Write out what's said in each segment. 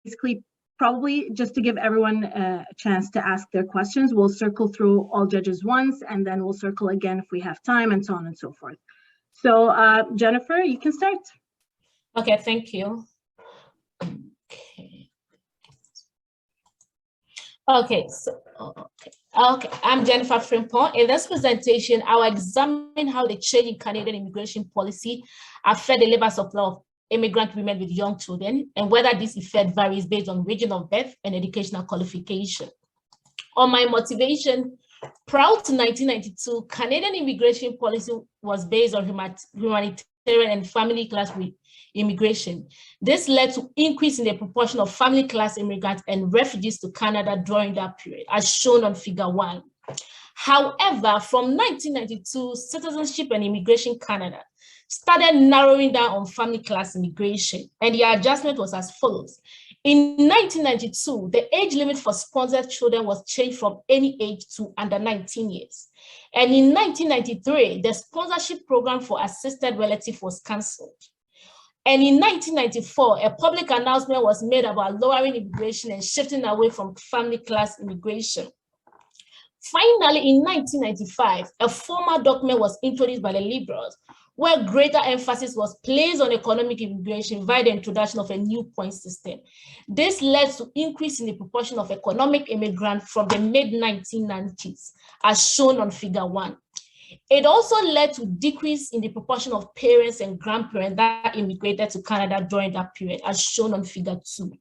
basically, probably just to give everyone a chance to ask their questions, we'll circle through all judges once, and then we'll circle again if we have time, and so on and so forth. So Jennifer, you can start. Okay, thank you. Okay, I'm Jennifer Frimpong. In this presentation, I will examine how the change in Canadian immigration policy affect the labor supply of immigrant women with young children, and whether this effect varies based on region of birth and educational qualification. On my motivation, prior to 1992, Canadian immigration policy was based on humanitarian and family class immigration. This led to increase in the proportion of family class immigrants and refugees to Canada during that period, as shown on Figure 1. However, from 1992, Citizenship and Immigration Canada started narrowing down on family class immigration, and the adjustment was as follows. In 1992, the age limit for sponsored children was changed from any age to under 19 years. And in 1993, the sponsorship program for assisted relative was cancelled. And in 1994, a public announcement was made about lowering immigration and shifting away from family class immigration. Finally, in 1995, a formal document was introduced by the Liberals, where greater emphasis was placed on economic immigration via the introduction of a new point system. This led to increase in the proportion of economic immigrants from the mid-1990s, as shown on Figure 1. It also led to decrease in the proportion of parents and grandparents that immigrated to Canada during that period, as shown on Figure 2.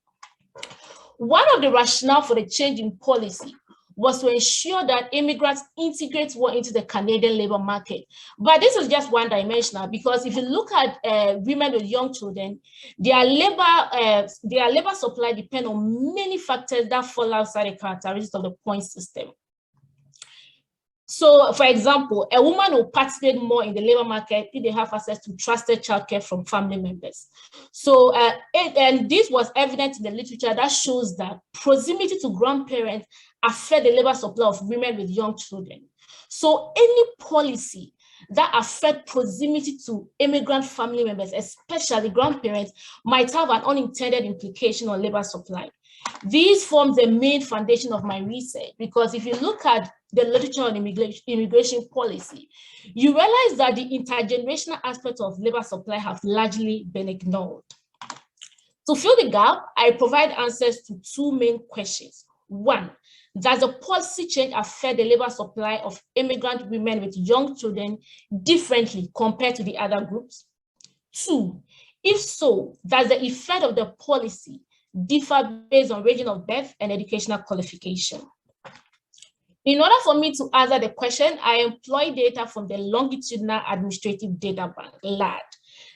One of the rationale for the change in policy was to ensure that immigrants integrate well into the Canadian labor market. But this is just one-dimensional, because if you look at women with young children, their labor supply depends on many factors that fall outside the characteristics of the point system. So, for example, a woman will participate more in the labor market if they have access to trusted childcare from family members. So, and this was evident in the literature that shows that proximity to grandparents affect the labor supply of women with young children. So, any policy that affect proximity to immigrant family members, especially grandparents, might have an unintended implication on labor supply. These form the main foundation of my research, because if you look at the literature on immigration policy, you realize that the intergenerational aspects of labor supply have largely been ignored. To fill the gap, I provide answers to two main questions. One, does the policy change affect the labor supply of immigrant women with young children differently compared to the other groups? Two, if so, does the effect of the policy differ based on region of birth and educational qualification? In order for me to answer the question, I employ data from the Longitudinal Administrative Data Bank, LAD.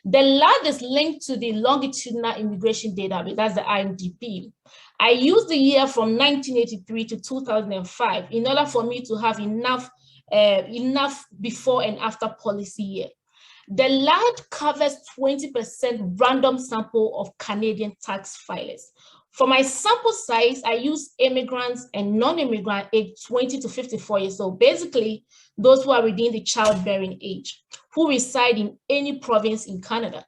The LAD is linked to the Longitudinal Immigration Database, that's the IMDB. I used the year from 1983 to 2005 in order for me to have enough before and after policy year. The LAD covers 20% random sample of Canadian tax filers. For my sample size, I use immigrants and non-immigrant aged 20 to 54 years old, basically those who are within the childbearing age, who reside in any province in Canada.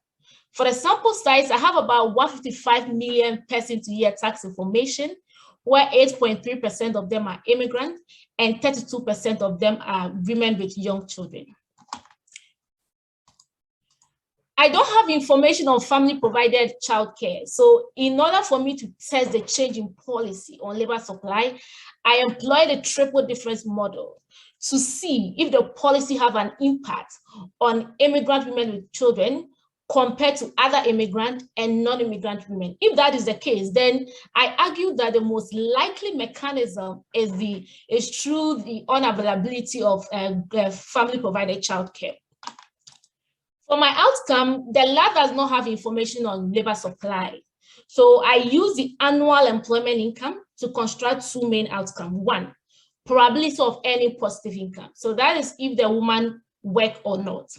For the sample size, I have about 155 million person-to-year tax information, where 8.3% of them are immigrants and 32% of them are women with young children. I don't have information on family-provided childcare. So in order for me to test the change in policy on labor supply, I employed a triple difference model to see if the policy have an impact on immigrant women with children compared to other immigrant and non-immigrant women. If that is the case, then I argue that the most likely mechanism is through the unavailability of family-provided childcare. For my outcome, the lab does not have information on labor supply. So I use the annual employment income to construct two main outcomes. One, probability of earning positive income. So that is if the woman work or not.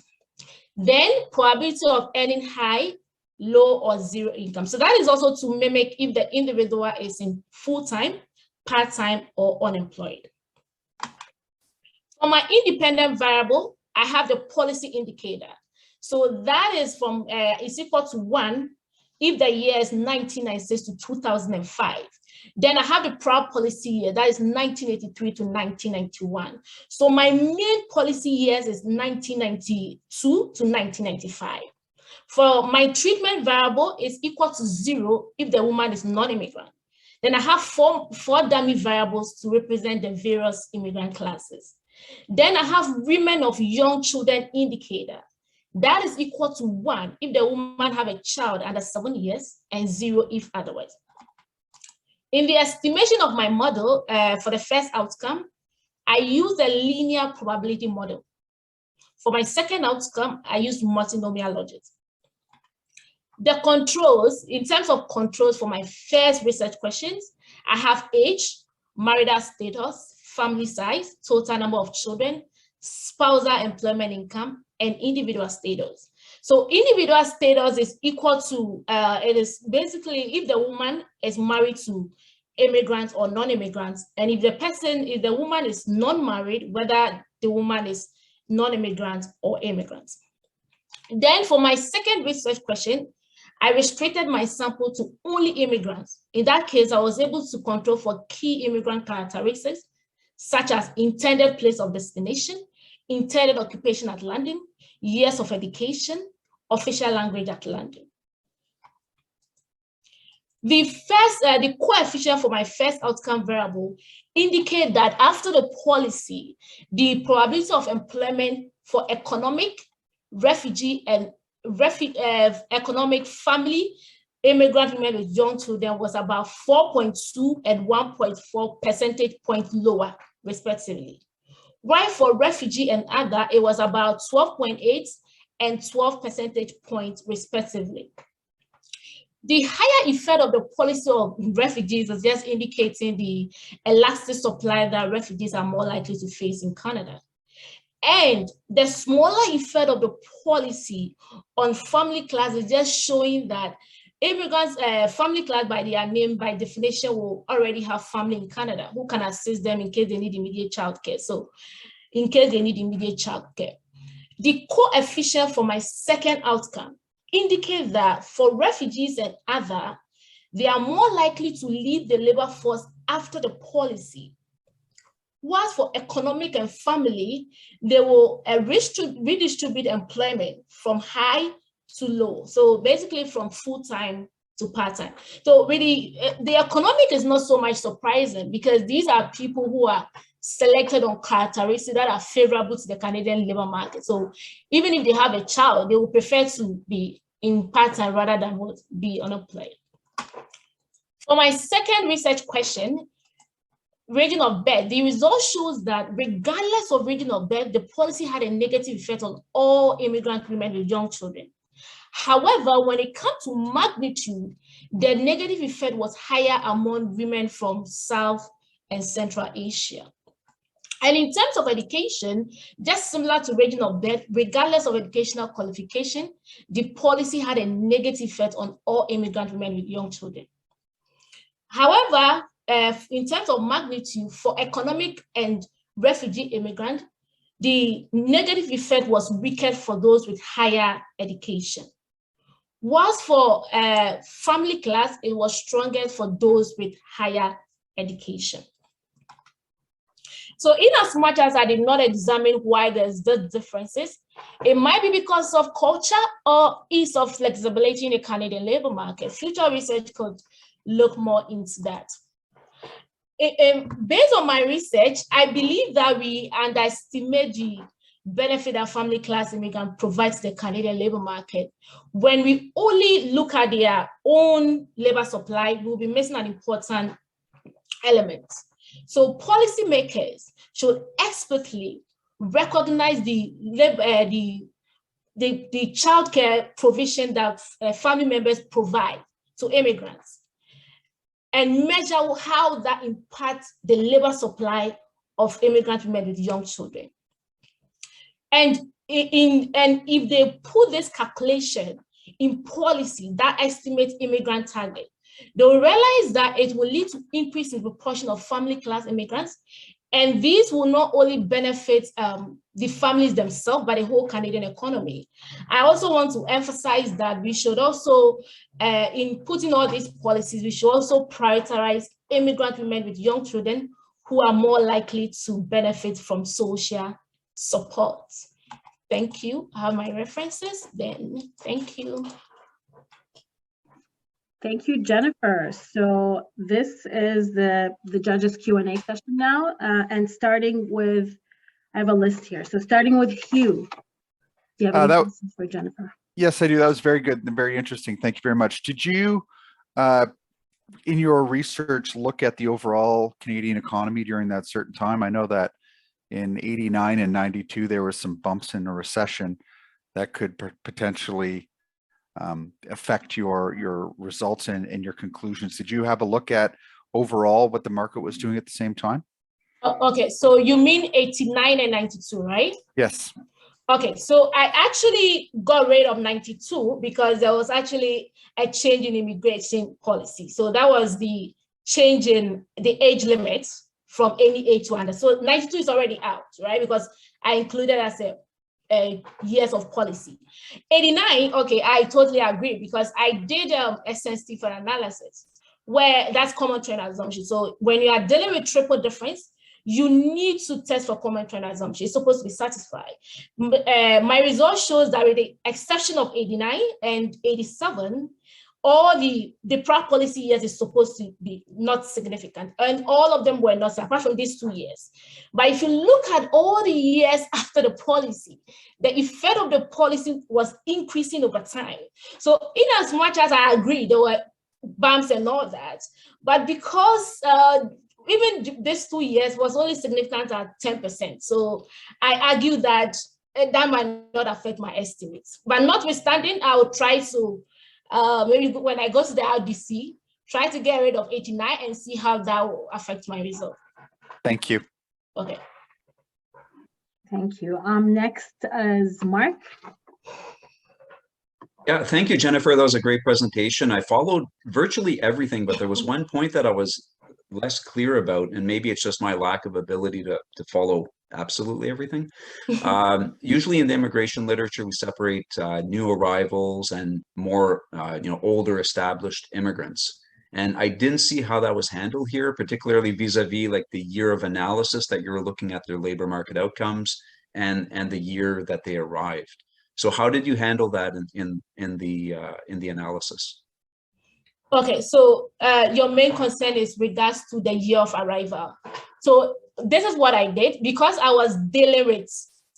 Then probability of earning high, low, or zero income. So that is also to mimic if the individual is in full-time, part-time, or unemployed. For my independent variable, I have the policy indicator. So that is from is equal to 1 if the year is 1996 to 2005. Then I have the proud policy year, that is 1983 to 1991. So my main policy years is 1992 to 1995. For my treatment variable is equal to 0 if the woman is non-immigrant. Then I have four dummy variables to represent the various immigrant classes. Then I have women of young children indicator. That is equal to 1 if the woman have a child under 7 years and 0 if otherwise. In the estimation of my model for the first outcome, I use a linear probability model. For my second outcome, I use multinomial logic. The controls, in terms of controls for my first research questions, I have age, marital status, family size, total number of children, spousal employment income, and individual status. So individual status is equal to, it is basically if the woman is married to immigrants or non-immigrants, and if the woman is non-married, whether the woman is non-immigrant or immigrant. Then for my second research question, I restricted my sample to only immigrants. In that case, I was able to control for key immigrant characteristics, such as intended place of destination, intended occupation at landing, years of education, official language at landing. The coefficient for my first outcome variable indicate that after the policy, the probability of employment for economic, refugee, and economic family immigrant women with young children was about 4.2 and 1.4 percentage point lower, respectively. While for refugee and other, it was about 12.8 and 12 percentage points, respectively. The higher effect of the policy of refugees is just indicating the elastic supply that refugees are more likely to face in Canada. And the smaller effect of the policy on family class is just showing that immigrants, family class by their name, by definition, will already have family in Canada who can assist them in case they need immediate childcare. So in case they need immediate childcare. The coefficient for my second outcome indicates that for refugees and other, they are more likely to leave the labor force after the policy. Whilst for economic and family, they will redistribute employment from high to low. So basically from full-time to part-time. So really, the economic is not so much surprising because these are people who are selected on characteristics that are favorable to the Canadian labor market. So even if they have a child, they will prefer to be in part-time rather than be unemployed. For my second research question, region of birth, the result shows that regardless of region of birth, the policy had a negative effect on all immigrant women with young children. However, when it comes to magnitude, the negative effect was higher among women from South and Central Asia. And in terms of education, just similar to region of birth, regardless of educational qualification, the policy had a negative effect on all immigrant women with young children. However, in terms of magnitude, for economic and refugee immigrant, the negative effect was weaker for those with higher education. Whilst for family class, it was stronger for those with higher education. So in as much as I did not examine why there's the differences, it might be because of culture or ease of flexibility in the Canadian labor market. Future research could look more into that. Based on my research, I believe that we underestimate the benefit that family class immigrant provides the Canadian labor market. When we only look at their own labor supply, we'll be missing an important element. So policymakers should expertly recognize the childcare provision that family members provide to immigrants and measure how that impacts the labor supply of immigrant women with young children. And if they put this calculation in policy that estimates immigrant target, they will realize that it will lead to increase in proportion of family class immigrants, And these will not only benefit the families themselves, but the whole Canadian economy. I also want to emphasize that we should also, in putting all these policies, we should also prioritize immigrant women with young children who are more likely to benefit from social support. Thank you. I have my references then. Thank you. Thank you, Jennifer. So this is the judges Q&A session now, and starting with, I have a list here. So starting with Hugh, do you have any questions for Jennifer? Yes, I do. That was very good and very interesting. Thank you very much. Did you, in your research, look at the overall Canadian economy during that certain time? I know that in '89 and '92, there were some bumps in the recession that could potentially affect your results and your conclusions. Did you have a look at overall what the market was doing at the same time? Okay, so you mean 89 and 92, right? Yes. Okay, so I actually got rid of 92 because there was actually a change in immigration policy. So that was the change in the age limit from any age to under. So 92 is already out, right? Because I included as a years of policy. 89, okay, I totally agree because I did a sensitive analysis where that's common trend assumption. So when you are dealing with triple difference, you need to test for common trend assumption. It's supposed to be satisfied. My result shows that with the exception of 89 and 87, all the prior policy years is supposed to be not significant, and all of them were not, apart from these 2 years. But if you look at all the years after the policy, the effect of the policy was increasing over time. So in as much as I agree, there were bumps and all that, but because even this 2 years was only significant at 10%. So I argue that that might not affect my estimates. But notwithstanding, I will try to, maybe when I go to the RDC, try to get rid of 89 and see how that will affect my result. Thank you. Okay. Thank you. Next is Mark. Yeah, thank you, Jennifer. That was a great presentation. I followed virtually everything, but there was one point that I was less clear about, and maybe it's just my lack of ability to follow absolutely everything. Usually in the immigration literature, we separate new arrivals and more, older established immigrants. And I didn't see how that was handled here, particularly vis-a-vis like the year of analysis that you're looking at their labor market outcomes and the year that they arrived. So how did you handle that in the analysis? Okay, so your main concern is regards to the year of arrival. So this is what I did because I was dealing with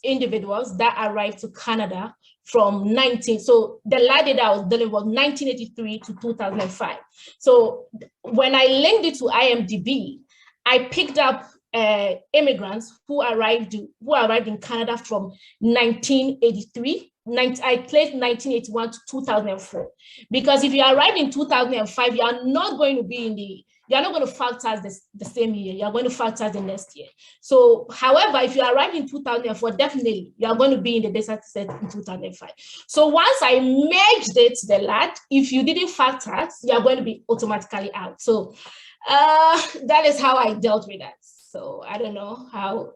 individuals that arrived to Canada from so the last data I was dealing was 1983 to 2005. So when I linked it to IMDb, I picked up immigrants who arrived in Canada from 1983. I placed 1981 to 2004 because if you arrived in 2005, you are not going to be you're not going to factor the same year. You're going to factor the next year. So, however, if you arrived in 2004, definitely you are going to be in the data set in 2005. So once I merged it, the lat, if you didn't factor, you are going to be automatically out. So that is how I dealt with that. So I don't know how.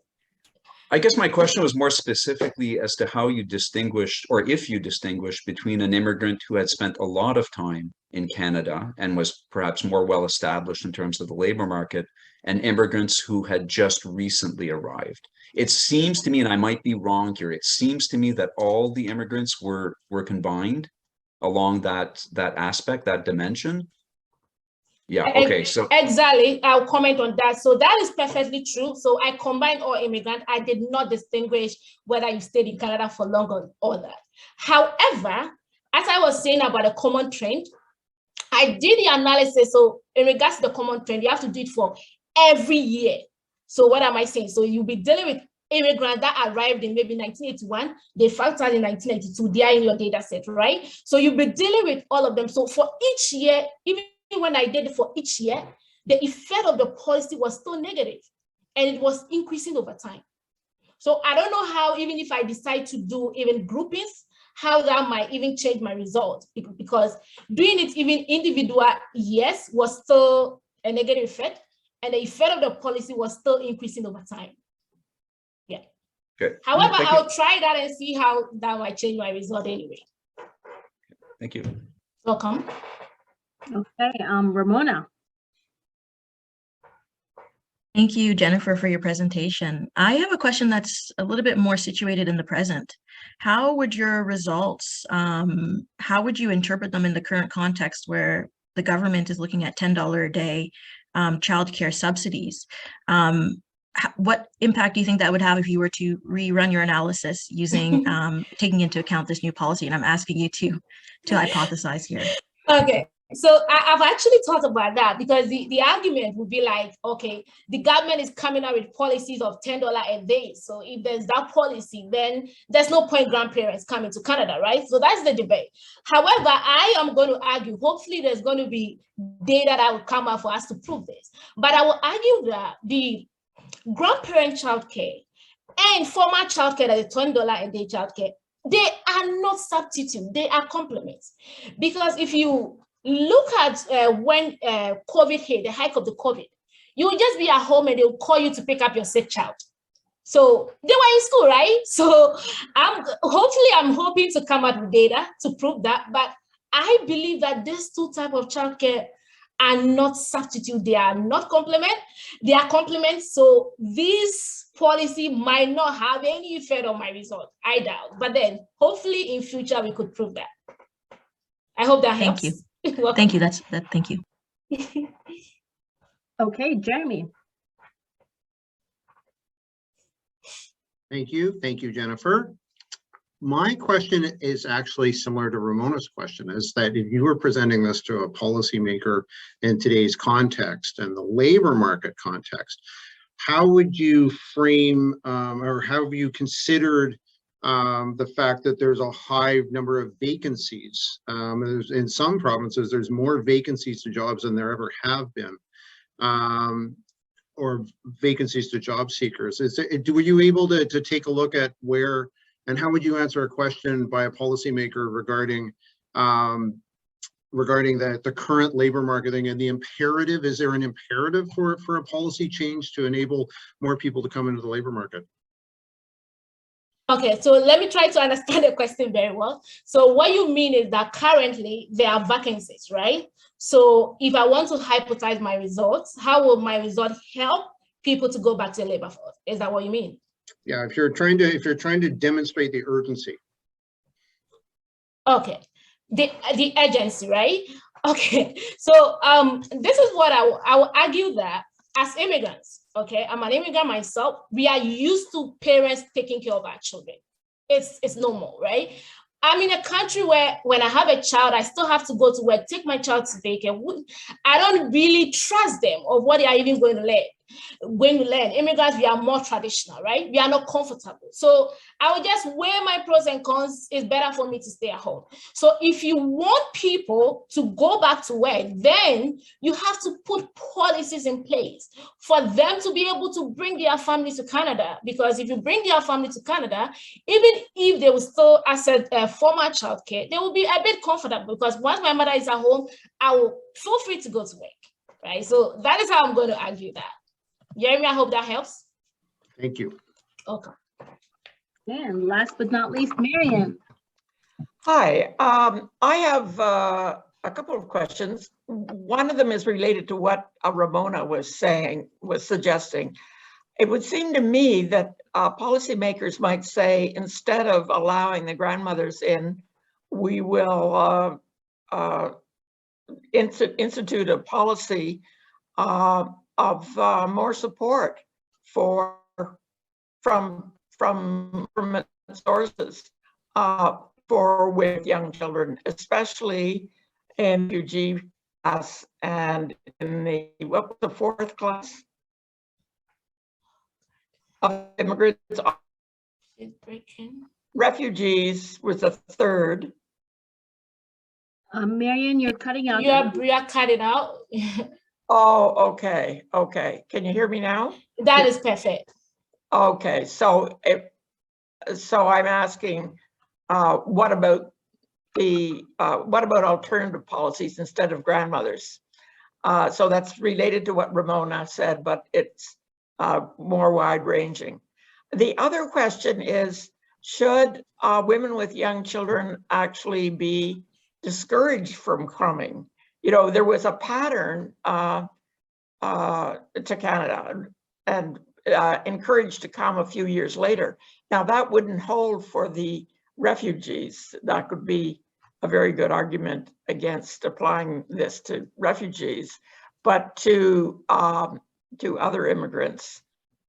I guess my question was more specifically as to how you distinguished, or if you distinguished between an immigrant who had spent a lot of time in Canada and was perhaps more well established in terms of the labor market, and immigrants who had just recently arrived. It seems to me, and I might be wrong here, it seems to me that all the immigrants were combined along that aspect, that dimension. Yeah, okay, so. Exactly, I'll comment on that. So that is perfectly true. So I combined all immigrants. I did not distinguish whether you stayed in Canada for long or all that. However, as I was saying about a common trend, I did the analysis. So in regards to the common trend, you have to do it for every year. So what am I saying? So you'll be dealing with immigrants that arrived in maybe 1981, they factored in 1992, they are in your data set, right? So you'll be dealing with all of them. So for each year, even when I did it for each year, the effect of the policy was still negative and it was increasing over time. So I don't know how, even if I decide to do even groupings, how that might even change my result, because doing it even individual years was still a negative effect. and the effect of the policy was still increasing over time. Yeah. Good. However, Thank you. I'll try that and see how that might change my result anyway. Thank you. Welcome. Okay, Ramona. Thank you, Jennifer, for your presentation. I have a question that's a little bit more situated in the present. How would your results, how would you interpret them in the current context where the government is looking at $10 a day childcare subsidies? What impact do you think that would have if you were to rerun your analysis using taking into account this new policy? And I'm asking you to hypothesize here. Okay, so I've actually thought about that, because the argument would be like, okay, the government is coming out with policies of $10 a day. So if there's that policy, then there's no point grandparents coming to Canada, right? So that's the debate. However, I am going to argue, hopefully there's going to be data that will come out for us to prove this. But I will argue that the grandparent childcare and formal childcare, that is $20 a day childcare, they are not substitute, they are complements. Because if you look at when COVID hit, the height of the COVID, you will just be at home and they'll call you to pick up your sick child. So they were in school, right? So I'm hoping to come out with data to prove that. But I believe that these two types of childcare are not substitute, they are not complement, they are complements. So this policy might not have any effect on my result, I doubt. But then hopefully in future we could prove that. I hope that helps. Thank you. Thank you. Thank you. Okay, Jeremy. Thank you. Thank you, Jennifer. My question is actually similar to Ramona's question, is that if you were presenting this to a policymaker in today's context and the labor market context, how would you frame or how have you considered the fact that there's a high number of vacancies? In some provinces, there's more vacancies to jobs than there ever have been, or vacancies to job seekers. Were you able to take a look at where, and how would you answer a question by a policymaker regarding the current labor marketing and the imperative? Is there an imperative for a policy change to enable more people to come into the labor market? Okay, so let me try to understand the question very well. So what you mean is that currently there are vacancies, right? So if I want to hypothesize my results, how will my result help people to go back to the labor force? Is that what you mean? Yeah, if you're trying to demonstrate the urgency. Okay, the urgency, right? Okay, so this is what I will argue that as immigrants, okay, I'm an immigrant myself, we are used to parents taking care of our children. It's normal, right? I'm in a country where when I have a child, I still have to go to work, take my child to daycare. I don't really trust them of what they are even going to learn. Immigrants, we are more traditional, right? We are not comfortable. So I would just weigh my pros and cons. It's better for me to stay at home. So if you want people to go back to work, then you have to put policies in place for them to be able to bring their family to Canada. Because if you bring their family to Canada, even if they will still access formal childcare, they will be a bit comfortable, because once my mother is at home, I will feel free to go to work, right? So that is how I'm going to argue that. Jeremy, I hope that helps. Thank you. Okay. And last but not least, Marian. Hi, I have a couple of questions. One of them is related to what Ramona was suggesting. It would seem to me that policymakers might say, instead of allowing the grandmothers in, we will institute a policy of more support from sources with young children, especially in refugee class and in the fourth class of immigrants. Refugees was the third. Marian, you're cutting out. You are cutting out. Oh, okay. Okay. Can you hear me now? That is perfect. Okay. So I'm asking, what about alternative policies instead of grandmothers? So that's related to what Ramona said, but it's more wide-ranging. The other question is, should women with young children actually be discouraged from coming? You know, there was a pattern to Canada and encouraged to come a few years later. Now that wouldn't hold for the refugees. That could be a very good argument against applying this to refugees, but to other immigrants,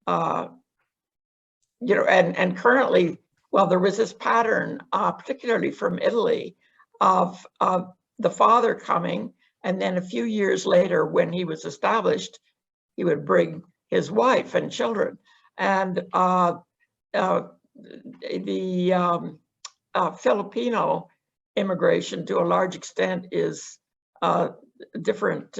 you know, and currently, well, there was this pattern, particularly from Italy, of the father coming, and then a few years later, when he was established, he would bring his wife and children. And the Filipino immigration, to a large extent, is different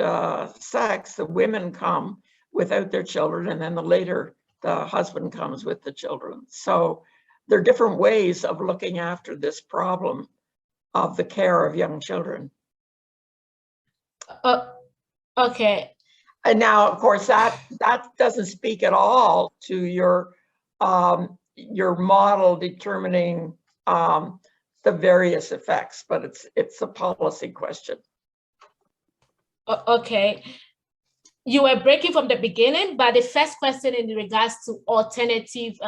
sex. The women come without their children, and then later the husband comes with the children. So there are different ways of looking after this problem of the care of young children. Okay. And now, of course, that doesn't speak at all to your model determining the various effects, but it's a policy question. Okay. You were breaking from the beginning, but the first question in regards to alternative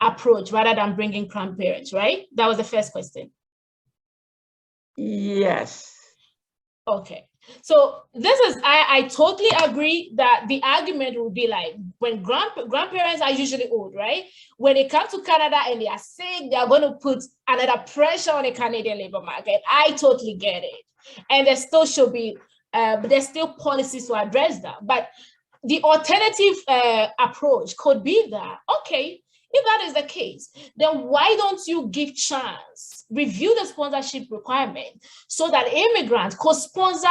approach rather than bringing grandparents, right? That was the first question. Yes. Okay. So this is, I totally agree that the argument will be like, when grandparents are usually old, right? When they come to Canada and they are sick, they are going to put another pressure on the Canadian labor market. I totally get it. And there still should be, there's still policies to address that. But the alternative approach could be that, okay, if that is the case, then why don't you give chance, review the sponsorship requirement so that immigrants could sponsor,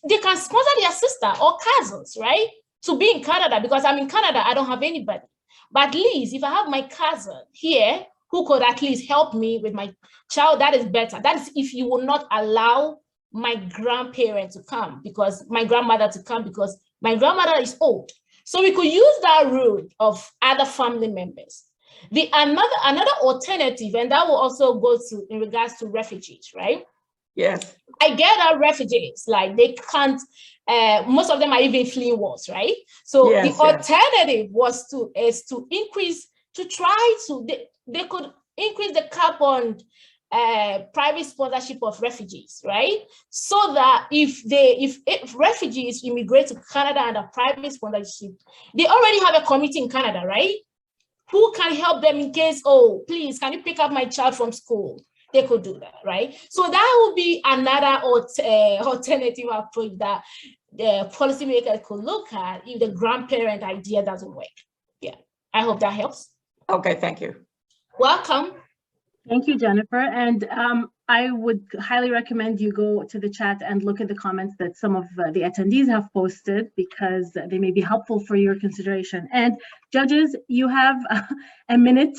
they can sponsor their sister or cousins, right? To be in Canada, because I'm in Canada, I don't have anybody. But at least if I have my cousin here who could at least help me with my child, that is better. That is if you will not allow my grandparent to come, because my grandmother to come, because my grandmother is old. So we could use that route of other family members. Another alternative, and that will also go to in regards to refugees, right? Yes. I get that refugees, like they can't, most of them are even fleeing wars, right? So yes, the alternative was to increase, to try to, they could increase the cap on private sponsorship of refugees, right? So that if refugees immigrate to Canada under private sponsorship, they already have a committee in Canada, right? Who can help them in case, oh, please, can you pick up my child from school? They could do that, right? So that would be another alternative approach that the policymakers could look at if the grandparent idea doesn't work. Yeah, I hope that helps. Okay, thank you. Welcome. Thank you, Jennifer. And I would highly recommend you go to the chat and look at the comments that some of the attendees have posted, because they may be helpful for your consideration. And judges, you have a minute